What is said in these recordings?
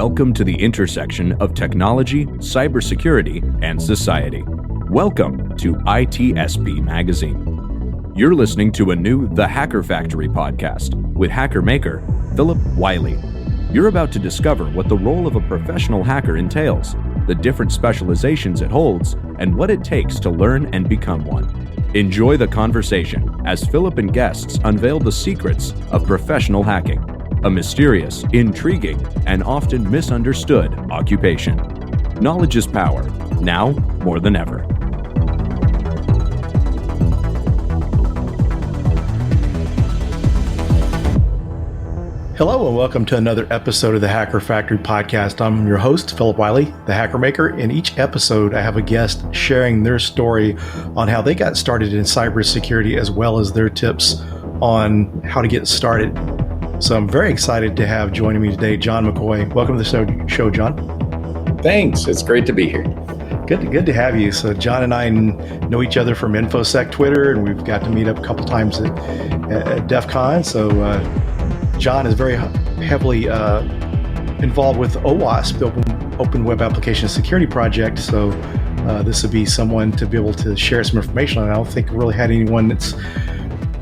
Welcome to the intersection of technology, cybersecurity, and society. Welcome to ITSP Magazine. You're listening to a new The Hacker Factory podcast with hacker maker Phillip Wylie. You're about to discover what the role of a professional hacker entails, the different specializations it holds, and what it takes to learn and become one. Enjoy the conversation as Phillip and guests unveil the secrets of professional hacking, a mysterious, intriguing, and often misunderstood occupation. Knowledge is power, now more than ever. Hello and welcome to another episode of the Hacker Factory podcast. I'm your host, Phillip Wylie, the Hacker Maker. In each episode, I have a guest sharing their story on how they got started in cybersecurity, as well as their tips on how to get started. So I'm very excited to have joining me today, Jon McCoy. Welcome to the show, Jon. Thanks. It's great to be here. Good to have you. So Jon and I know each other from InfoSec Twitter, and we've got to meet up a couple times at DEF CON. So Jon is very heavily involved with OWASP, the Open Web Application Security Project. So this would be someone to be able to share some information on. I don't think we really had anyone that's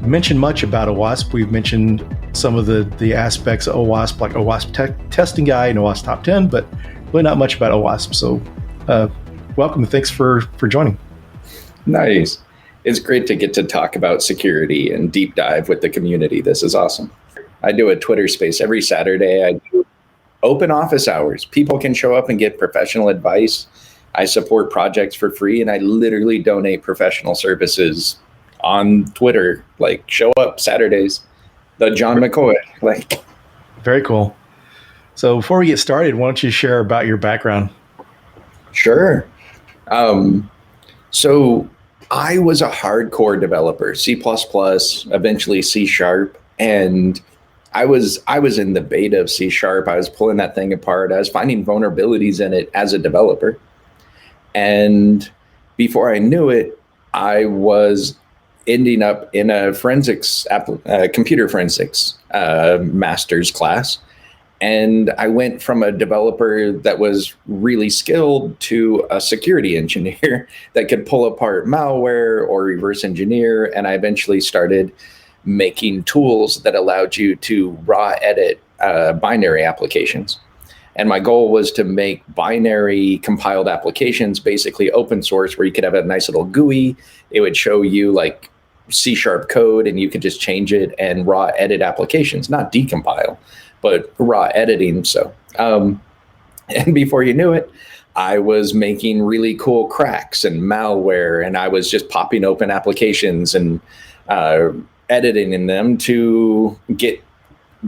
mentioned much about OWASP. We've mentioned some of the aspects of OWASP, like OWASP testing guide and OWASP top 10, but really not much about OWASP. So welcome. Thanks for joining. Nice. It's great to get to talk about security and deep dive with the community. This is awesome. I do a Twitter space every Saturday. I do open office hours. People can show up and get professional advice. I support projects for free, and I literally donate professional services on Twitter. Like, show up Saturdays. The Jon McCoy. Like, very cool. So before we get started, why don't you share about your background? Sure. So I was a hardcore developer, C++, eventually C#, and I was in the beta of C#. I was pulling that thing apart. I was finding vulnerabilities in it as a developer. And before I knew it, I was ending up in a computer forensics master's class. And I went from a developer that was really skilled to a security engineer that could pull apart malware or reverse engineer. And I eventually started making tools that allowed you to raw edit binary applications. And my goal was to make binary compiled applications basically open source, where you could have a nice little GUI. It would show you like C# code, and you could just change it and raw edit applications, not decompile, but raw editing. So, and before you knew it, I was making really cool cracks and malware, and I was just popping open applications and editing in them to get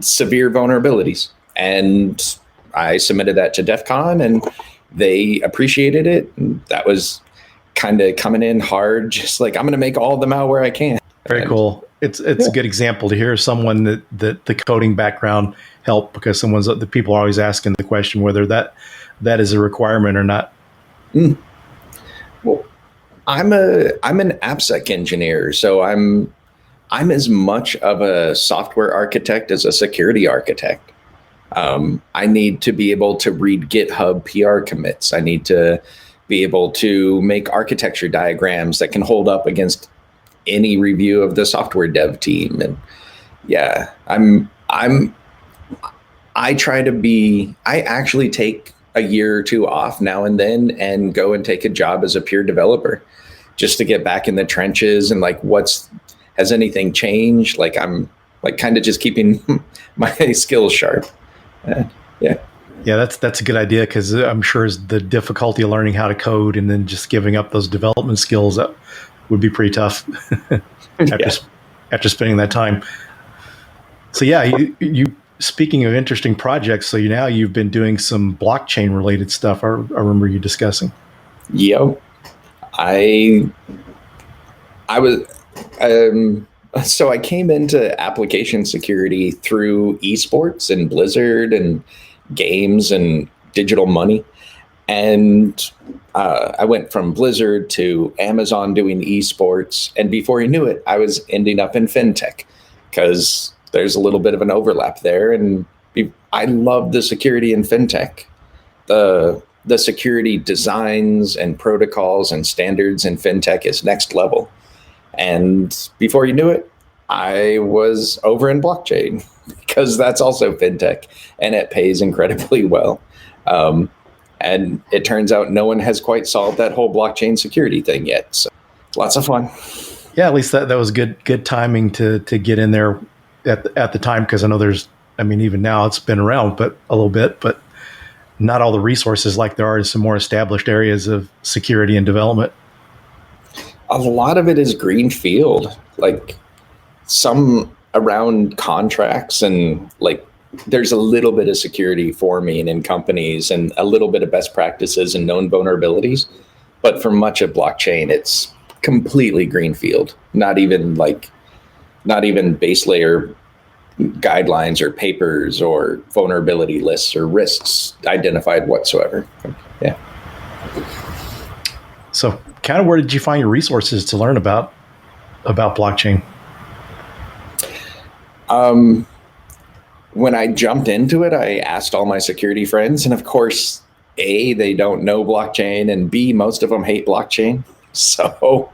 severe vulnerabilities. And I submitted that to DEF CON, and they appreciated it. And that was kind of coming in hard, just like, I'm going to make all the malware I can. Very cool. It's a good example to hear someone that the coding background helped, because the people are always asking the question whether that is a requirement or not. Well, I'm an AppSec engineer, so I'm as much of a software architect as a security architect. I need to be able to read GitHub PR commits. I need to be able to make architecture diagrams that can hold up against any review of the software dev team. And yeah, I actually take a year or two off now and then and go and take a job as a pure developer, just to get back in the trenches and like, has anything changed? Like, I'm like kind of just keeping my skills sharp. Yeah, that's a good idea, because I'm sure the difficulty of learning how to code and then just giving up those development skills, that would be pretty tough after spending that time. So yeah, you speaking of interesting projects, so now you've been doing some blockchain related stuff. I remember you discussing. Yep, I was. So I came into application security through esports and Blizzard and games and digital money. And I went from Blizzard to Amazon doing esports. And before you knew it, I was ending up in Fintech, because there's a little bit of an overlap there. And I love the security in fintech. The security designs and protocols and standards in fintech is next level. And before you knew it, I was over in blockchain because that's also fintech and it pays incredibly well. And it turns out no one has quite solved that whole blockchain security thing yet. So lots of fun. Yeah, at least that was good timing to get in there at the time, because I know even now it's been around but a little bit, but not all the resources like there are in some more established areas of security and development. A lot of it is greenfield, like some around contracts, and like there's a little bit of security forming in companies and a little bit of best practices and known vulnerabilities. But for much of blockchain, it's completely greenfield, not even base layer guidelines or papers or vulnerability lists or risks identified whatsoever. Yeah. So kind of where did you find your resources to learn about blockchain? When I jumped into it, I asked all my security friends, and of course, A, they don't know blockchain, and B, most of them hate blockchain. So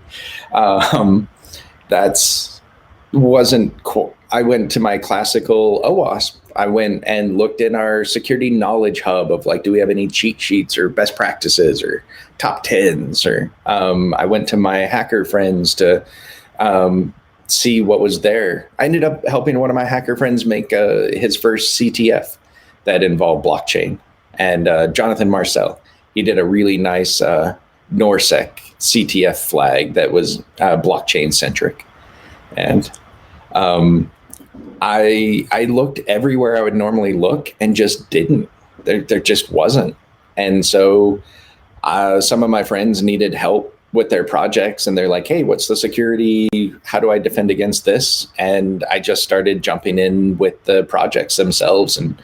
wasn't cool. I went to my classical OWASP. I went and looked in our security knowledge hub of like, do we have any cheat sheets or best practices or top 10s? Or I went to my hacker friends to see what was there. I ended up helping one of my hacker friends make his first CTF that involved blockchain. And Jonathan Marcel, he did a really nice NorSec CTF flag that was blockchain centric. And I looked everywhere I would normally look and just didn't. There just wasn't. And so some of my friends needed help with their projects, and they're like, hey, what's the security? How do I defend against this? And I just started jumping in with the projects themselves and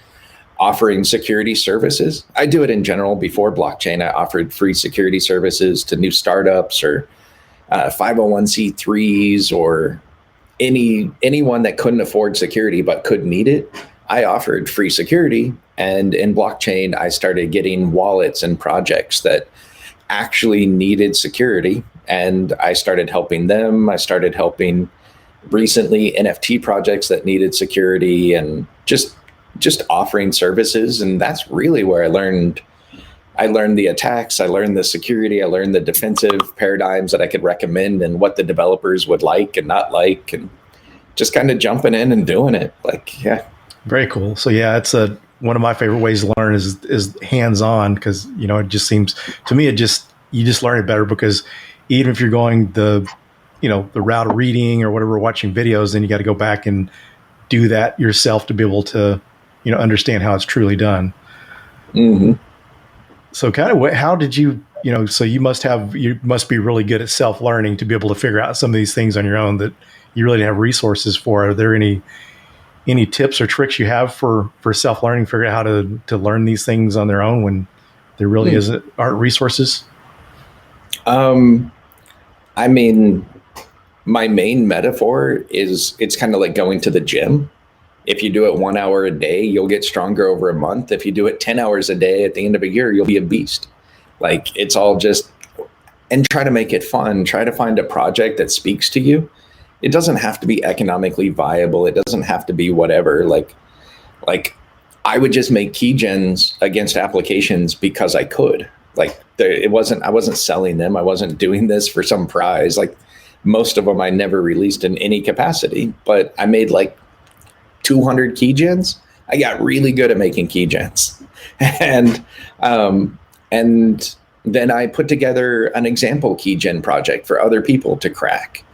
offering security services. I do it in general. Before blockchain, I offered free security services to new startups or 501c3s or anyone that couldn't afford security but could need it. I offered free security, and in blockchain, I started getting wallets and projects that actually needed security, and I started helping them. I started helping recently NFT projects that needed security, and just offering services. And that's really where I learned the attacks, I learned the security, I learned the defensive paradigms that I could recommend and what the developers would like and not like, and just kind of jumping in and doing it. Like, yeah. Very cool. So yeah, it's one of my favorite ways to learn is hands-on, because, it just seems to me, you just learn it better, because even if you're going the route of reading or whatever, watching videos, then you got to go back and do that yourself to be able to, understand how it's truly done. Mm-hmm. So kind of how did you, so you must be really good at self-learning to be able to figure out some of these things on your own that you really didn't have resources for. Are there any tips or tricks you have for self-learning, figure out how to learn these things on their own when there really aren't resources? I mean, my main metaphor is it's kind of like going to the gym. If you do it 1 hour a day, you'll get stronger over a month. If you do it 10 hours a day, at the end of a year, you'll be a beast. Like, it's all just, and try to make it fun. Try to find a project that speaks to you. It doesn't have to be economically viable. It doesn't have to be whatever. Like I would just make keygens against applications because I could. Like, I wasn't selling them. I wasn't doing this for some prize. Like, most of them I never released in any capacity, but I made like 200 keygens. I got really good at making keygens. And then I put together an example keygen project for other people to crack.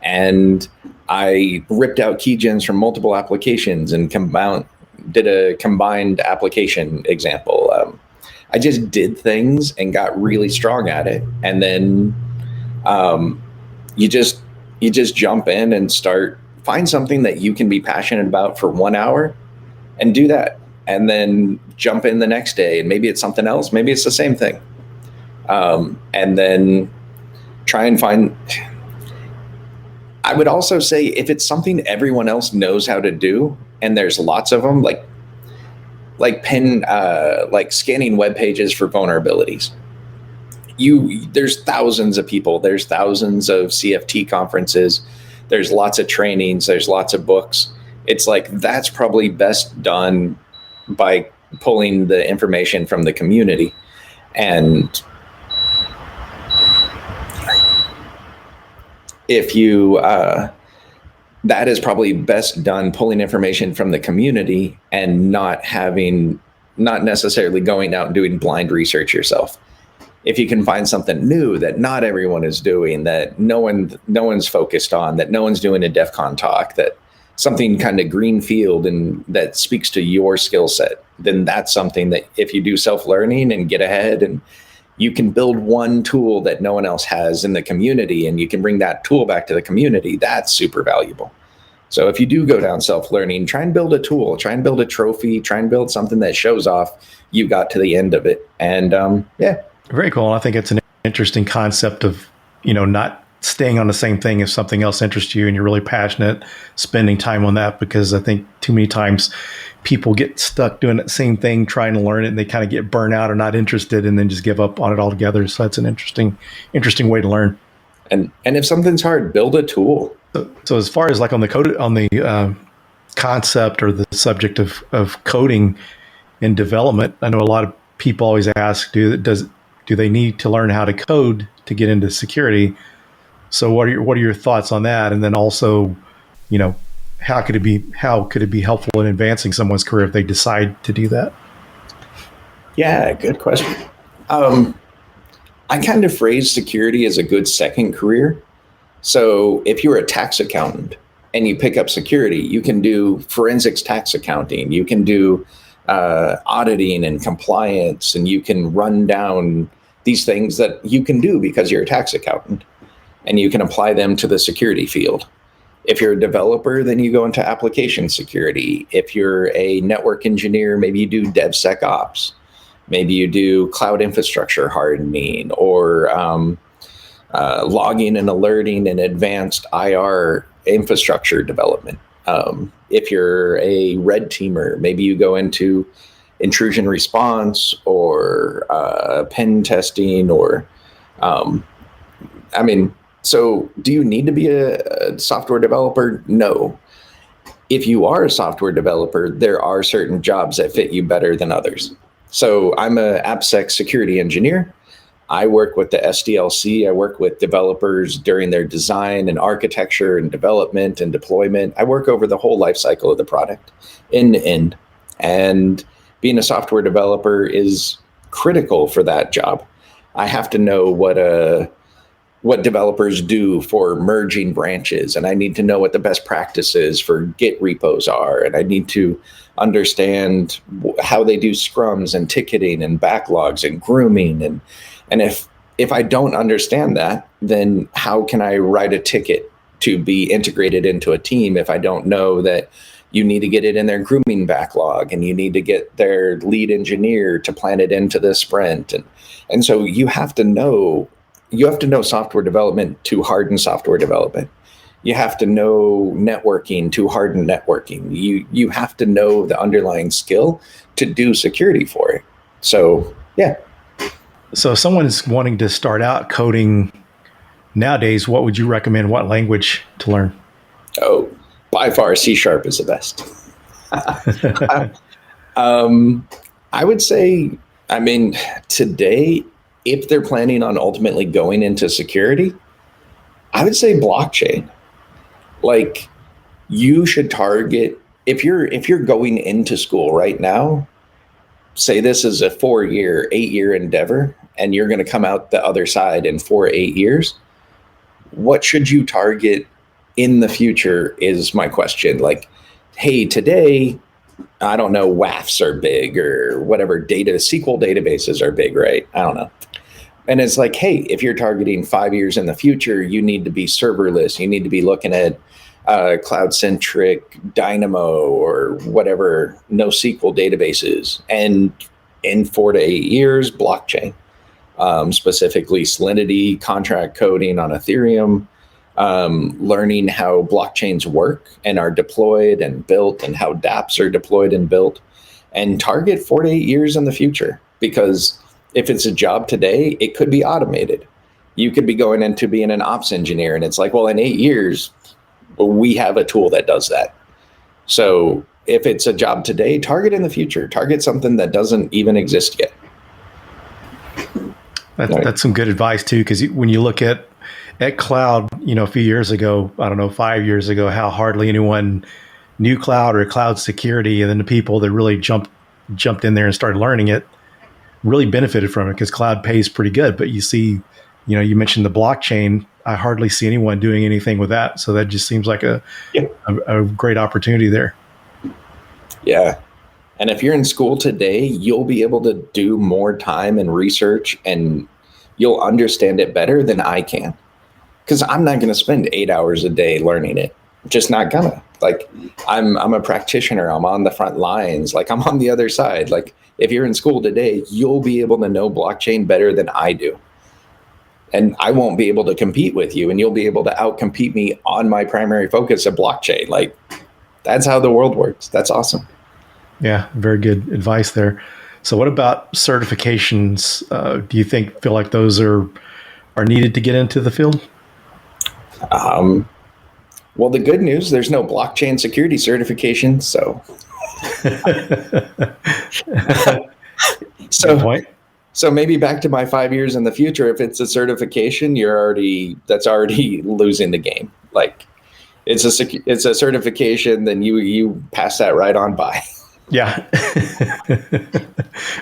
And I ripped out keygens from multiple applications and did a combined application example. I just did things and got really strong at it. And then you just jump in and find something that you can be passionate about for 1 hour and do that. And then jump in the next day, and maybe it's something else. Maybe it's the same thing. And then try and find. I would also say, if it's something everyone else knows how to do, and there's lots of them, like, like like scanning web pages for vulnerabilities. There's thousands of people, there's thousands of CFT conferences, there's lots of trainings, there's lots of books. It's like that's probably best done by pulling the information from the community. And if you that is probably best done pulling information from the community and not necessarily going out and doing blind research yourself. If you can find something new that not everyone is doing, that no one's focused on, that no one's doing a DEF CON talk, that something kind of green field and that speaks to your skill set, then that's something that if you do self-learning and get ahead and you can build one tool that no one else has in the community and you can bring that tool back to the community, that's super valuable. So if you do go down self-learning, try and build a tool, try and build a trophy, try and build something that shows off you got to the end of it. And yeah. Very cool. I think it's an interesting concept of, not staying on the same thing if something else interests you and you're really passionate, spending time on that, because I think too many times people get stuck doing that same thing, trying to learn it, and they kind of get burnt out or not interested and then just give up on it altogether. So that's an interesting way to learn. And if something's hard, build a tool. So as far as like on the concept or the subject of coding and development, I know a lot of people always ask, do they need to learn how to code to get into security? So what are your thoughts on that? And then also, how could it be helpful in advancing someone's career if they decide to do that? Yeah, good question. I kind of phrase security as a good second career. So if you're a tax accountant and you pick up security, you can do forensics tax accounting, you can do auditing and compliance, and you can run down these things that you can do because you're a tax accountant, and you can apply them to the security field. If you're a developer, then you go into application security. If you're a network engineer, maybe you do DevSecOps. Maybe you do cloud infrastructure hardening or logging and alerting and advanced IR infrastructure development. If you're a red teamer, maybe you go into intrusion response or pen testing or, so do you need to be a software developer? No. If you are a software developer, there are certain jobs that fit you better than others. So I'm a AppSec security engineer. I work with the SDLC. I work with developers during their design and architecture and development and deployment. I work over the whole life cycle of the product, end to end. And being a software developer is critical for that job. I have to know what developers do for merging branches, and I need to know what the best practices for Git repos are, and I need to understand how they do scrums and ticketing and backlogs and grooming, and if I don't understand that, then how can I write a ticket to be integrated into a team if I don't know that you need to get it in their grooming backlog and you need to get their lead engineer to plan it into the sprint, and so you have to know software development to harden software development. You have to know networking to harden networking. You have to know the underlying skill to do security for it. So, yeah. So if someone is wanting to start out coding nowadays, what would you recommend? What language to learn? Oh, by far, C# is the best. I would say, today, if they're planning on ultimately going into security, I would say blockchain. Like, you should target, if you're going into school right now, say this is a 4-year, 8-year endeavor, and you're going to come out the other side in 4 or 8 years, what should you target in the future is my question. Like, hey, today, I don't know, WAFs are big or whatever SQL databases are big, right? I don't know. And it's like, hey, if you're targeting 5 years in the future, you need to be serverless. You need to be looking at cloud-centric Dynamo or whatever NoSQL databases. And in 4 to 8 years, blockchain, specifically Solidity, contract coding on Ethereum, learning how blockchains work and are deployed and built and how dApps are deployed and built. and target 4 to 8 years in the future, because if it's a job today, it could be automated. You could be going into being an ops engineer, and it's like, well, in 8 years, we have a tool that does that. So if it's a job today, target in the future. Target something that doesn't even exist yet. That's some good advice too, because when you look at cloud, a few years ago, I don't know, 5 years ago, how hardly anyone knew cloud or cloud security, and then the people that really jumped in there and started learning it really benefited from it, because cloud pays pretty good. But you see, you mentioned the blockchain. I hardly see anyone doing anything with that. So that just seems like a great opportunity there. Yeah. And if you're in school today, you'll be able to do more time and research, and you'll understand it better than I can. Because I'm not going to spend 8 hours a day learning it. Just not gonna. Like, I'm a practitioner. I'm on the front lines. Like, I'm on the other side. Like, if you're in school today, you'll be able to know blockchain better than I do. And I won't be able to compete with you, and you'll be able to outcompete me on my primary focus of blockchain. Like, that's how the world works. That's awesome. Yeah, very good advice there. So what about certifications? Do you feel like those are needed to get into the field? Well, the good news, there's no blockchain security certification. So, good point. So maybe back to my 5 years in the future, if it's a certification, that's already losing the game. Like, it's a certification, then you pass that right on by. Yeah.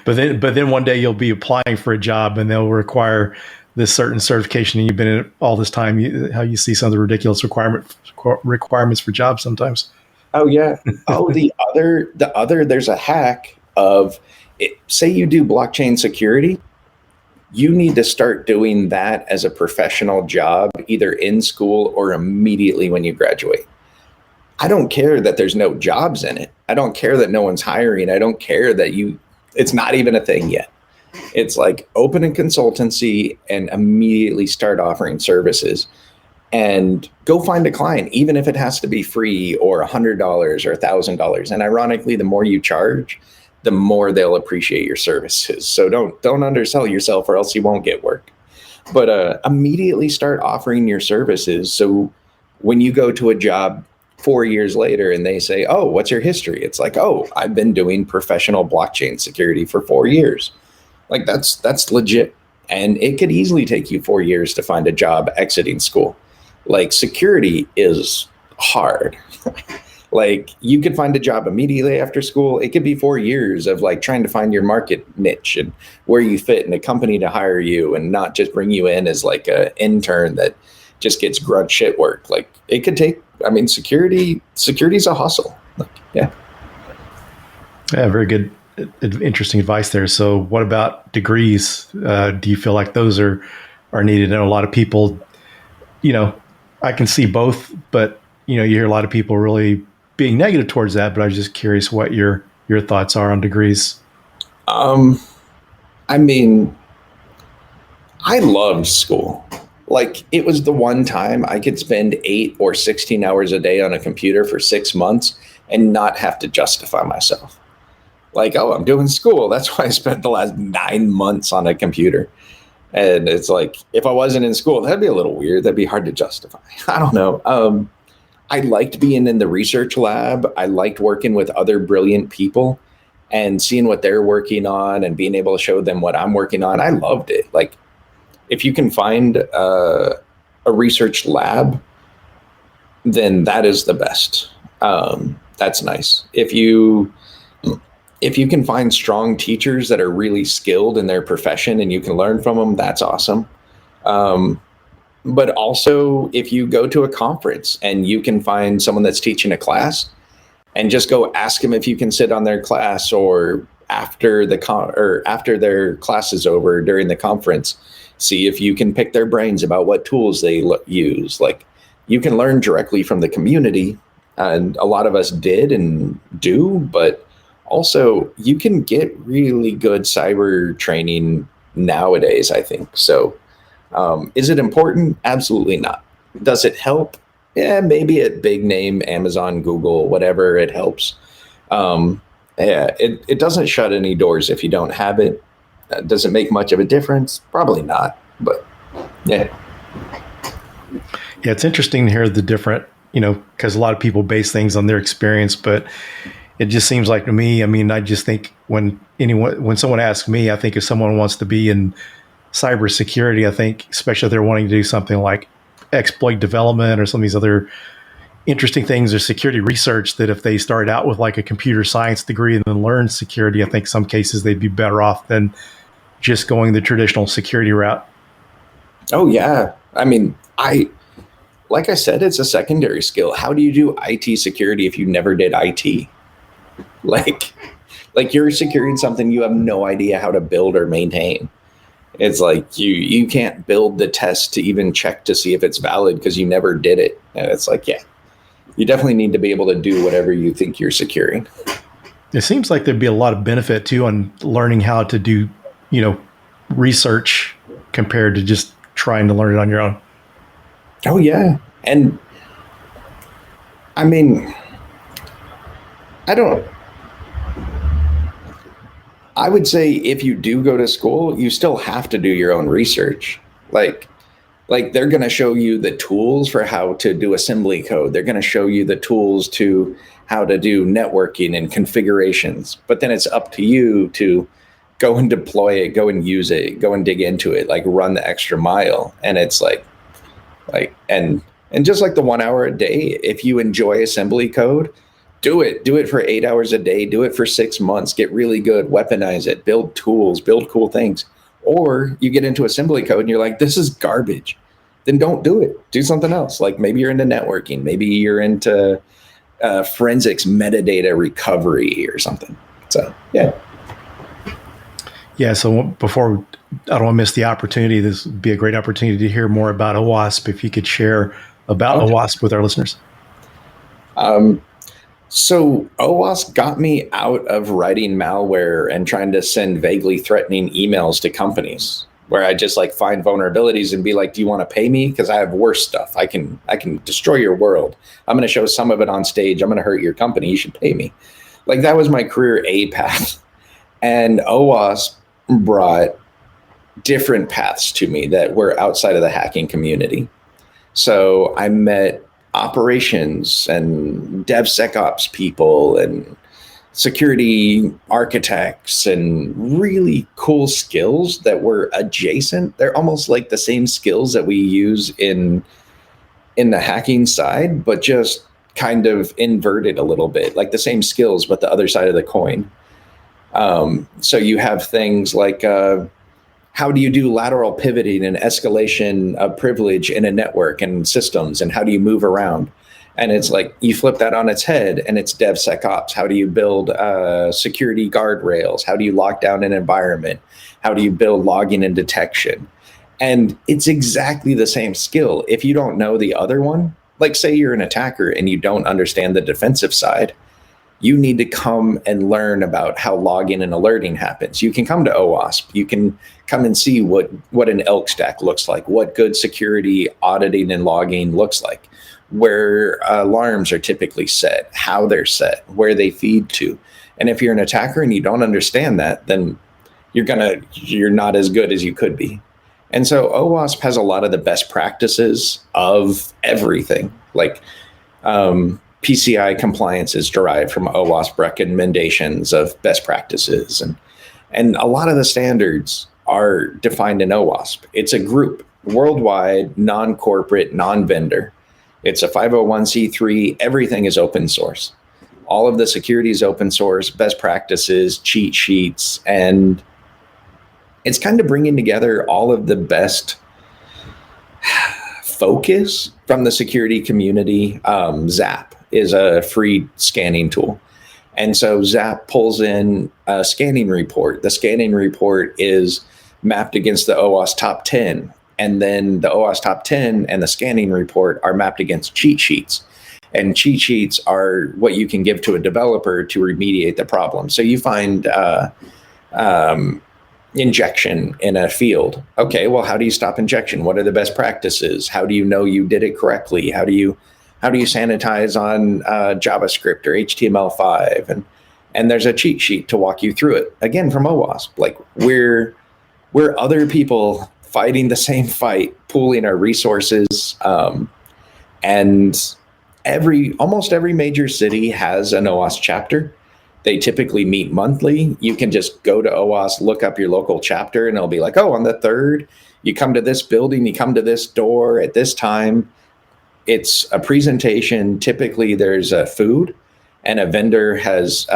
But then one day you'll be applying for a job and they'll require this certain certification, and you've been in it all this time. How you see some of the ridiculous requirements for jobs sometimes. Oh yeah. Oh, the other there's a hack of it. Say you do blockchain security, you need to start doing that as a professional job, either in school or immediately when you graduate. I don't care that there's no jobs in it. I don't care that no one's hiring. I don't care that it's not even a thing yet. It's like, open a consultancy and immediately start offering services, and go find a client, even if it has to be free or $100 or $1,000. And ironically, the more you charge, the more they'll appreciate your services. So don't undersell yourself, or else you won't get work. But immediately start offering your services. So when you go to a job 4 years later and they say, "Oh, what's your history?" It's like, "Oh, I've been doing professional blockchain security for 4 years." Like, that's legit. And it could easily take you 4 years to find a job exiting school. Like, security is hard. Like, you could find a job immediately after school. It could be 4 years of like trying to find your market niche and where you fit in a company to hire you, and not just bring you in as like an intern that just gets grunt shit work. Like, it could take, security's a hustle. Like, yeah. Yeah, very good. Interesting advice there. So what about degrees? Do you feel like those are needed? I know a lot of people, I can see both, but you hear a lot of people really being negative towards that, but I was just curious what your thoughts are on degrees. I loved school. Like, it was the one time I could spend 8 or 16 hours a day on a computer for 6 months and not have to justify myself. Like, oh, I'm doing school. That's why I spent the last 9 months on a computer. And it's like, if I wasn't in school, that'd be a little weird. That'd be hard to justify. I don't know. I liked being in the research lab. I liked working with other brilliant people and seeing what they're working on and being able to show them what I'm working on. I loved it. Like, if you can find a research lab, then that is the best. That's nice. If you can find strong teachers that are really skilled in their profession and you can learn from them, that's awesome. But also, if you go to a conference and you can find someone that's teaching a class, and just go ask them if you can sit on their class, or after their class is over during the conference, see if you can pick their brains about what tools they use. Like, you can learn directly from the community, and a lot of us did and do, but also you can get really good cyber training nowadays, I think. So is it important? Absolutely not. Does it help? Yeah, maybe at big name, Amazon, Google, whatever, it helps. Yeah, it doesn't shut any doors if you don't have it. Does it make much of a difference? Probably not. But yeah. Yeah, it's interesting to hear the different, because a lot of people base things on their experience, but it just seems like to me, I mean, I just think when someone asks me, I think if someone wants to be in cybersecurity, I think, especially if they're wanting to do something like exploit development or some of these other interesting things or security research, that if they start out with like a computer science degree and then learn security, I think some cases they'd be better off than just going the traditional security route. Oh yeah. I mean, like I said, it's a secondary skill. How do you do IT security if you never did IT? Like you're securing something you have no idea how to build or maintain. It's like you can't build the test to even check to see if it's valid because you never did it. And it's like, yeah, you definitely need to be able to do whatever you think you're securing. It seems like there'd be a lot of benefit too on learning how to do, research compared to just trying to learn it on your own. Oh yeah. And I mean, I would say if you do go to school, you still have to do your own research. Like they're going to show you the tools for how to do assembly code. They're going to show you the tools to how to do networking and configurations. But then it's up to you to go and deploy it, go and use it, go and dig into it, like run the extra mile. And it's and just like the 1 hour a day, if you enjoy assembly code, do it for 8 hours a day, do it for 6 months, get really good, weaponize it, build tools, build cool things. Or you get into assembly code and you're like, this is garbage. Then don't do it. Do something else. Like maybe you're into networking, maybe you're into forensics, metadata recovery or something. So, yeah. Yeah. So before, I don't want to miss the opportunity. This would be a great opportunity to hear more about OWASP. If you could share about OWASP with our listeners. So OWASP got me out of writing malware and trying to send vaguely threatening emails to companies where I just like find vulnerabilities and be like, do you want to pay me? Because I have worse stuff. I can destroy your world. I'm going to show some of it on stage. I'm going to hurt your company. You should pay me. Like that was my career A path. And OWASP brought different paths to me that were outside of the hacking community. So I met operations and DevSecOps people and security architects and really cool skills that were adjacent. They're almost like the same skills that we use in the hacking side, but just kind of inverted a little bit, like the same skills, but the other side of the coin. So you have things like how do you do lateral pivoting and escalation of privilege in a network and systems, and how do you move around? And it's like you flip that on its head and it's DevSecOps. How do you build security guardrails? How do you lock down an environment? How do you build logging and detection? And it's exactly the same skill. If you don't know the other one, like say you're an attacker and you don't understand the defensive side, you need to come and learn about how logging and alerting happens. You can come to OWASP. You can come and see what an elk stack looks like, what good security auditing and logging looks like, where alarms are typically set, how they're set, where they feed to. And if you're an attacker and you don't understand that, then you're not as good as you could be. And so OWASP has a lot of the best practices of everything. Like PCI compliance is derived from OWASP recommendations of best practices. And a lot of the standards are defined in OWASP. It's a group, worldwide, non-corporate, non-vendor. It's a 501c3. Everything is open source. All of the security is open source, best practices, cheat sheets, and it's kind of bringing together all of the best focus from the security community. Zap is a free scanning tool. And so Zap pulls in a scanning report. The scanning report is mapped against the OWASP top 10. And then the OWASP top 10 and the scanning report are mapped against cheat sheets. And cheat sheets are what you can give to a developer to remediate the problem. So you find injection in a field. Okay, well, how do you stop injection? What are the best practices? How do you know you did it correctly? How do you sanitize on JavaScript or HTML5? and there's a cheat sheet to walk you through it. Again, from OWASP, like we're other people fighting the same fight, pooling our resources, and almost every major city has an OWASP chapter. They typically meet monthly. You can just go to OWASP, look up your local chapter, and it'll be like, oh, on the 3rd, you come to this building, you come to this door at this time. It's a presentation. Typically, there's a food, and a vendor has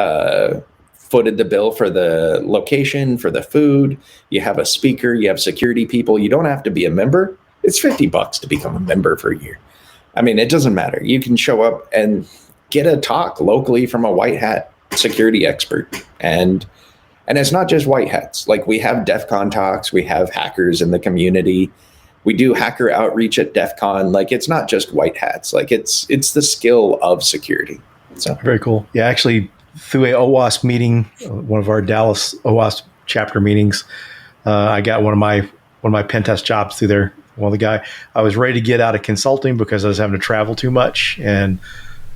footed the bill for the location, for the food. You have a speaker, you have security people. You don't have to be a member. It's $50 to become a member for a year. I mean, it doesn't matter. You can show up and get a talk locally from a white hat security expert. And it's not just white hats. Like, we have DEF CON talks, we have hackers in the community. We do hacker outreach at DEF CON. Like, it's not just white hats. Like, it's the skill of security. So very cool. Yeah, actually, through a OWASP meeting, one of our Dallas OWASP chapter meetings, I got one of my pen test jobs through there. Well, I was ready to get out of consulting because I was having to travel too much. And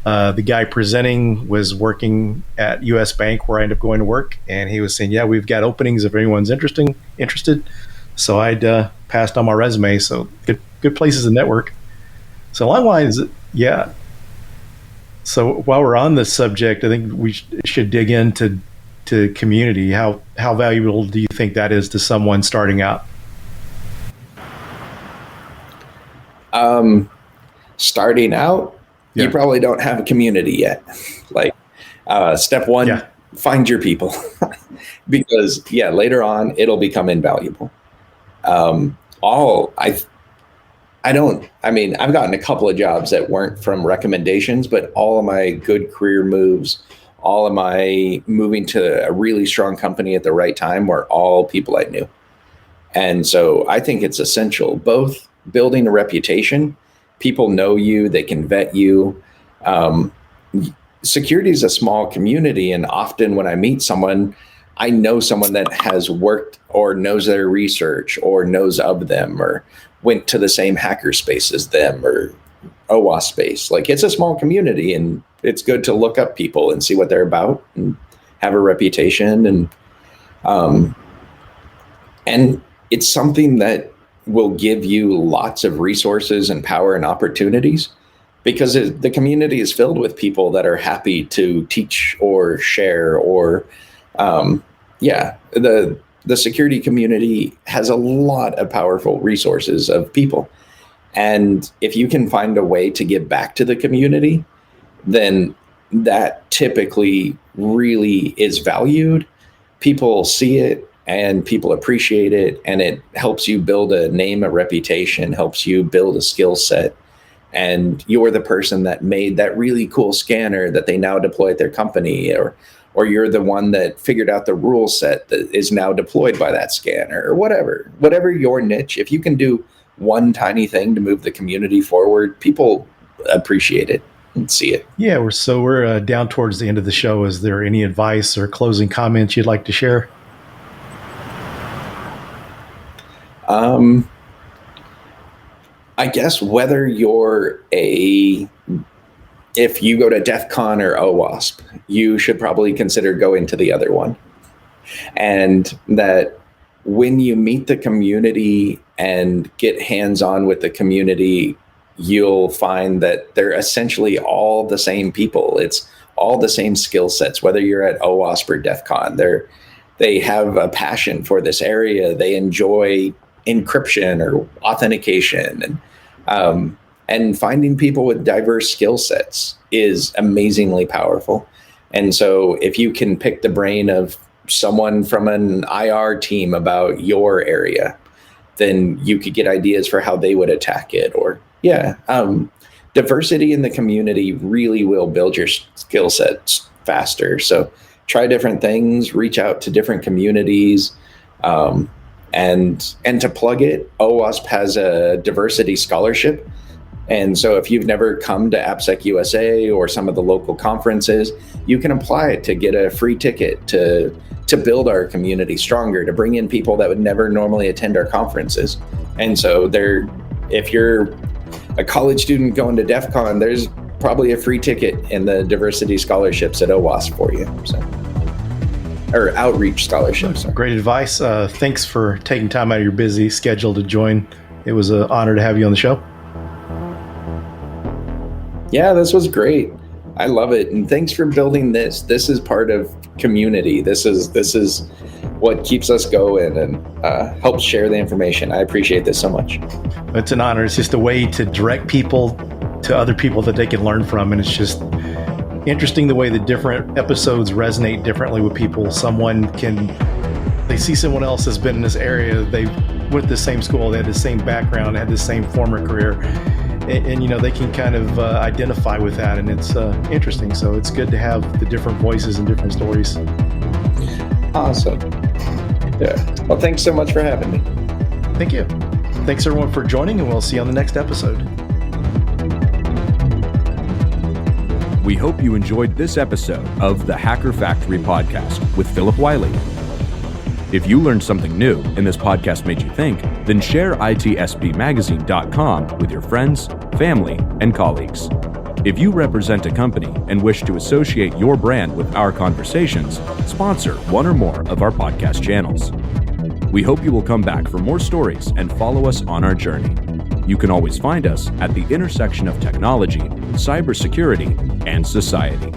the guy presenting was working at US Bank, where I ended up going to work. And he was saying, yeah, we've got openings if anyone's interested. So I'd passed on my resume. So good places to network. So along lines, yeah. So while we're on this subject, I think we should dig into community. How valuable do you think that is to someone starting out? Starting out, you probably don't have a community yet. Like, step one, find your people, because later on it'll become invaluable. I've gotten a couple of jobs that weren't from recommendations, but all of my good career moves, all of my moving to a really strong company at the right time were all people I knew. And so I think it's essential, both building a reputation, people know you, they can vet you. Security is a small community, and often when I meet someone, I know someone that has worked or knows their research or knows of them or went to the same hacker space as them or OWASP space. Like, it's a small community, and it's good to look up people and see what they're about and have a reputation. And it's something that will give you lots of resources and power and opportunities, because the community is filled with people that are happy to teach or share or, the security community has a lot of powerful resources of people. And if you can find a way to give back to the community, then that typically really is valued. People see it and people appreciate it, and it helps you build a name, a reputation, helps you build a skill set. And you're the person that made that really cool scanner that they now deploy at their company, or you're the one that figured out the rule set that is now deployed by that scanner, or whatever your niche. If you can do one tiny thing to move the community forward, people appreciate it and see it. Yeah, we're down towards the end of the show. Is there any advice or closing comments you'd like to share? I guess whether if you go to DEF CON or OWASP, you should probably consider going to the other one. And that when you meet the community and get hands-on with the community, you'll find that they're essentially all the same people. It's all the same skill sets, whether you're at OWASP or DEF CON. They have a passion for this area. They enjoy encryption or authentication, and finding people with diverse skill sets is amazingly powerful. And so if you can pick the brain of someone from an IR team about your area, then you could get ideas for how they would attack it. Or diversity in the community really will build your skill sets faster. So try different things, reach out to different communities. And to plug it, OWASP has a diversity scholarship. And so if you've never come to AppSec USA or some of the local conferences, you can apply to get a free ticket to build our community stronger, to bring in people that would never normally attend our conferences. And so if you're a college student going to DEF CON, there's probably a free ticket in the diversity scholarships at OWASP for you. So. or outreach scholarship. Sorry. Great advice. Thanks for taking time out of your busy schedule to join. It was an honor to have you on the show. Yeah, this was great. I love it. And thanks for building this. This is part of community. This is what keeps us going and helps share the information. I appreciate this so much. It's an honor. It's just a way to direct people to other people that they can learn from. And it's just interesting the way the different episodes resonate differently with people. They see someone else that's been in this area. They went to the same school. They had the same background, had the same former career. And they can kind of identify with that, and it's interesting. So it's good to have the different voices and different stories. Awesome. Yeah. Well, thanks so much for having me. Thank you. Thanks everyone for joining, and we'll see you on the next episode. We hope you enjoyed this episode of the Hacker Factory podcast with Phillip Wylie. If you learned something new and this podcast made you think, then share itspmagazine.com with your friends, family, and colleagues. If you represent a company and wish to associate your brand with our conversations, sponsor one or more of our podcast channels. We hope you will come back for more stories and follow us on our journey. You can always find us at the intersection of technology, cybersecurity, and society.